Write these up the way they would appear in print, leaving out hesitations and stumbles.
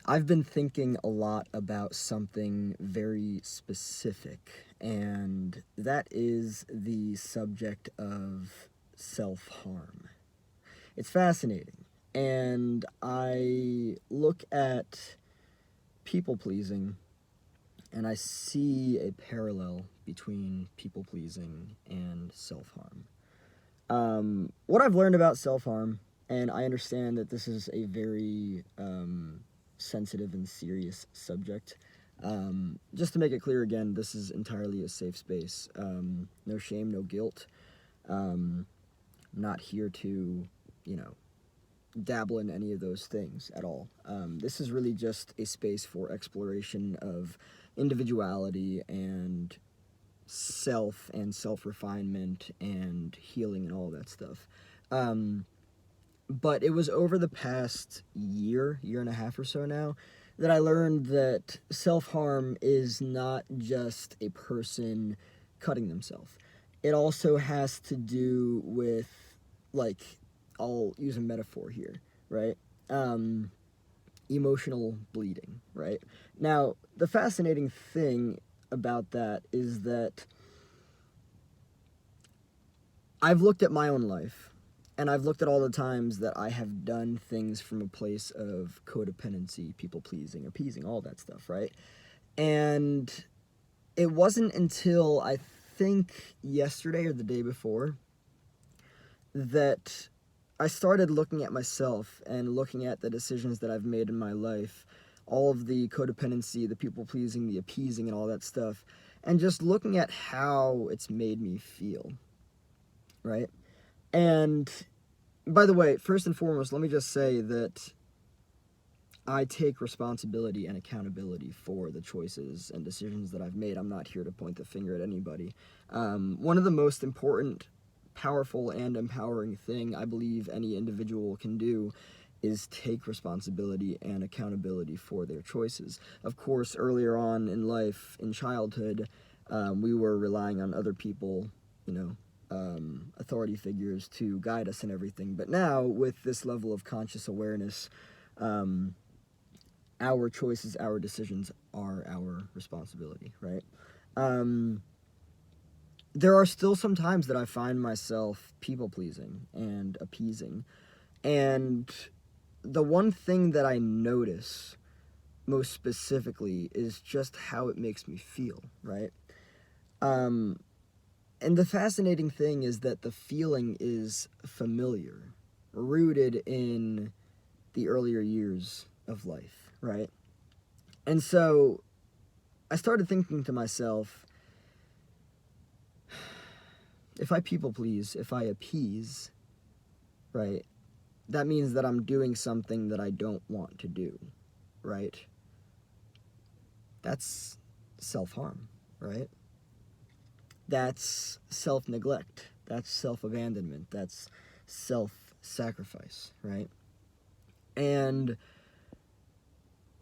I've been thinking a lot about something very specific, and that is the subject of self harm. It's fascinating, and I look at people pleasing and I see a parallel between people pleasing and self harm. What I've learned about self harm, and I understand that this is a very sensitive and serious subject. Just to make it clear again, this is entirely a safe space. No shame, no guilt. Um, not here to, you know, dabble in any of those things at all. This is really just a space for exploration of individuality and self refinement and healing and all that stuff. Um, but it was over the past year and a half or so now, that I learned that self harm is not just a person cutting themselves. It also has to do with, like, I'll use a metaphor here, right? Um, Emotional bleeding, right? Now, the fascinating thing about that is that I've looked at my own life, and I've looked at all the times that I have done things from a place of codependency, people pleasing, appeasing, all that stuff, right? And it wasn't until I think yesterday or the day before that I started looking at myself and looking at the decisions that I've made in my life, all of the codependency, the people pleasing, the appeasing, and all that stuff, and just looking at how it's made me feel, right? And by the way, first and foremost, let me just say that I take responsibility and accountability for the choices and decisions that I've made. I'm not here to point the finger at anybody. One of the most important, powerful, and empowering thing I believe any individual can do is take responsibility and accountability for their choices. Of course, earlier on in life, in childhood, we were relying on other people, you know, authority figures to guide us and everything. But now, with this level of conscious awareness, um, our choices, our decisions are our responsibility, right? Um, there are still some times that I find myself people pleasing and appeasing. And the one thing that I notice most specifically is just how it makes me feel, right? Um, and the fascinating thing is that the feeling is familiar, rooted in the earlier years of life, right? And so I started thinking to myself, if I people please, if I appease, right, that means that I'm doing something that I don't want to do, right? That's self harm, right? That's self neglect. That's self abandonment. That's self sacrifice, right? And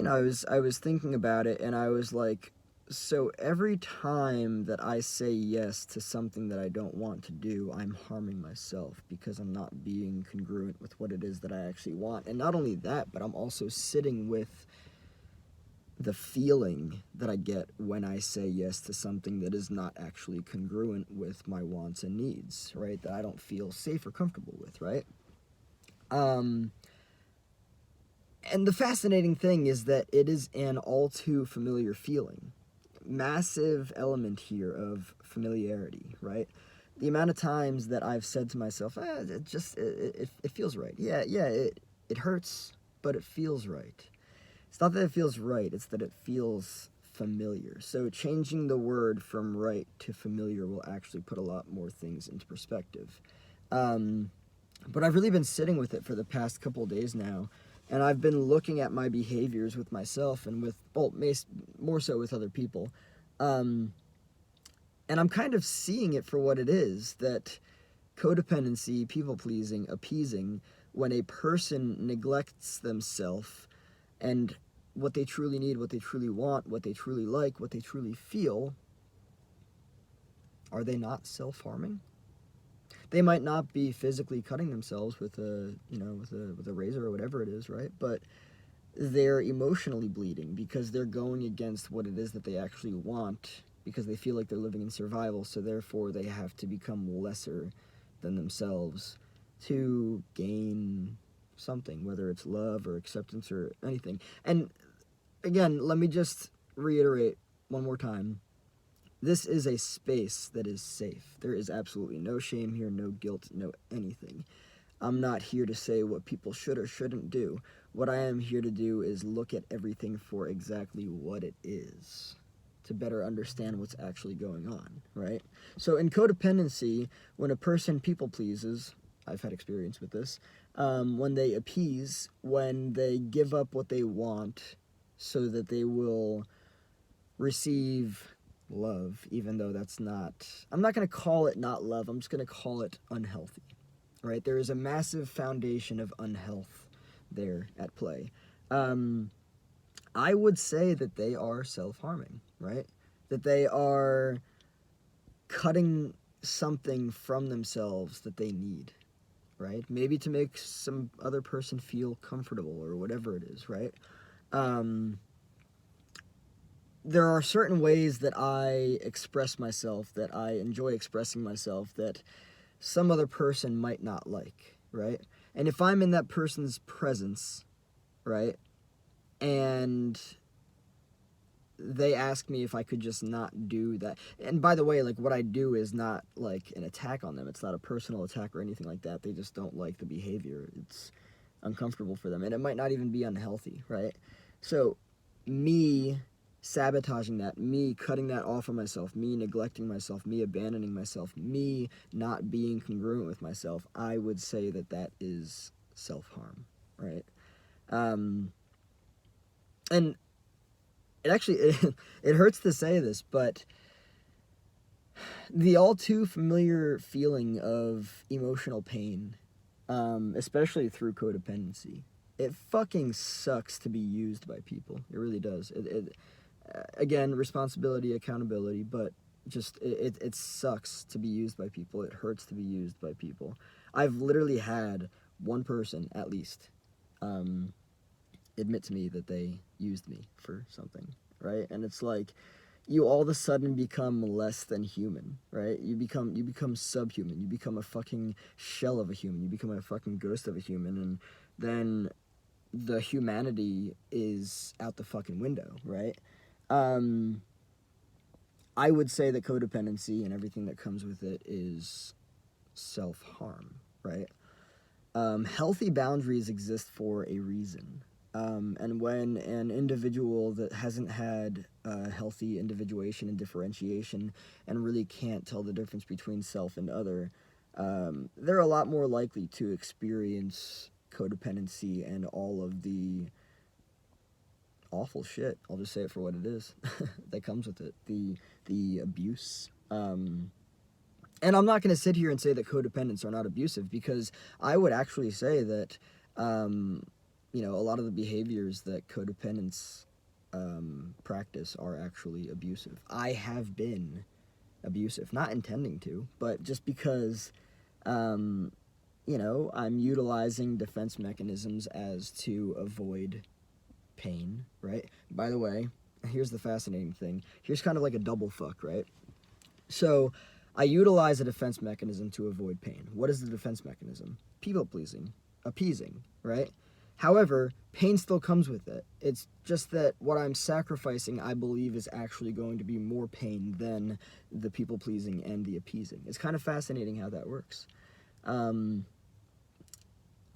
I was thinking about it, and I was like, so every time that I say yes to something that I don't want to do, I'm harming myself because I'm not being congruent with what it is that I actually want. And not only that, but I'm also sitting with the feeling that I get when I say yes to something that is not actually congruent with my wants and needs, right? That I don't feel safe or comfortable with, right? Um, and the fascinating thing is that it is an all too familiar feeling. Massive element here of familiarity, right? The amount of times that I've said to myself, it feels right. It hurts, but it feels right. It's not that it feels right, it's that it feels familiar. So changing the word from right to familiar will actually put a lot more things into perspective. Um, but I've really been sitting with it for the past couple of days now, and I've been looking at my behaviors with myself and with, well, more so with other people. Um, and I'm kind of seeing it for what it is, that codependency, people pleasing, appeasing, when a person neglects themselves and what they truly need, what they truly want, what they truly like, what they truly feel, are they not self-harming? They might not be physically cutting themselves with a, with a razor or whatever it is, right? But they're emotionally bleeding because they're going against what it is that they actually want, because they feel like they're living in survival, so therefore they have to become lesser than themselves to gain something, whether it's love or acceptance or anything. And again, let me just reiterate one more time. This is a space that is safe. There is absolutely no shame here, no guilt, no anything. I'm not here to say what people should or shouldn't do. What I am here to do is look at everything for exactly what it is, to better understand what's actually going on, right? So in codependency, when a person people pleases, I've had experience with this, when they appease, when they give up what they want so that they will receive love, even though that's not, I'm not going to call it not love, I'm just going to call it unhealthy, right? There is a massive foundation of unhealth there at play. I would say that they are self-harming, right? That they are cutting something from themselves that they need, right? Maybe to make some other person feel comfortable or whatever it is, right? There are certain ways that I express myself, that I enjoy expressing myself, that some other person might not like, right? And if I'm in that person's presence, right, and they ask me if I could just not do that. And by the way, like, what I do is not like an attack on them. It's not a personal attack or anything like that. They just don't like the behavior. It's uncomfortable for them. And it might not even be unhealthy, right? So me sabotaging that, me cutting that off of myself, me neglecting myself, me abandoning myself, me not being congruent with myself, I would say that that is self-harm, right? And it actually, it hurts to say this, but the all too familiar feeling of emotional pain, especially through codependency, it fucking sucks to be used by people. It really does. Again, responsibility, accountability, but just it sucks to be used by people. It hurts to be used by people. I've literally had one person at least admit to me that they used me for something, right? And it's like, you all of a sudden become less than human, right? You become subhuman. You become a fucking shell of a human. You become a fucking ghost of a human, and then the humanity is out the fucking window, right? I would say that codependency and everything that comes with it is self-harm, right? Healthy boundaries exist for a reason. And when an individual that hasn't had healthy individuation and differentiation and really can't tell the difference between self and other, they're a lot more likely to experience codependency and all of the awful shit, I'll just say it for what it is, that comes with it, the abuse. And I'm not going to sit here and say that codependents are not abusive, because I would actually say that a lot of the behaviors that codependents practice are actually abusive. I have been abusive, not intending to, but just because, I'm utilizing defense mechanisms as to avoid pain, right? By the way, here's the fascinating thing. Here's kind of like a double fuck, right? So I utilize a defense mechanism to avoid pain. What is the defense mechanism? People pleasing, appeasing, right? However, pain still comes with it. It's just that what I'm sacrificing, I believe, is actually going to be more pain than the people pleasing and the appeasing. It's kind of fascinating how that works.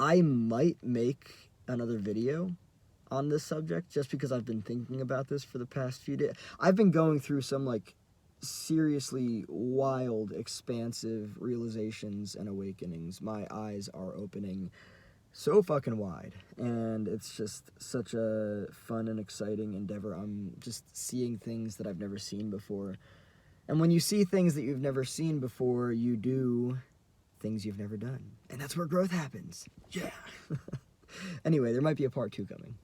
I might make another video on this subject just because I've been thinking about this for the past few days. I've been going through some like seriously wild, expansive realizations and awakenings. My eyes are opening so fucking wide, and it's just such a fun and exciting endeavor. I'm just seeing things that I've never seen before. And when you see things that you've never seen before, you do things you've never done. And that's where growth happens. Yeah. Anyway, there might be a part 2 coming.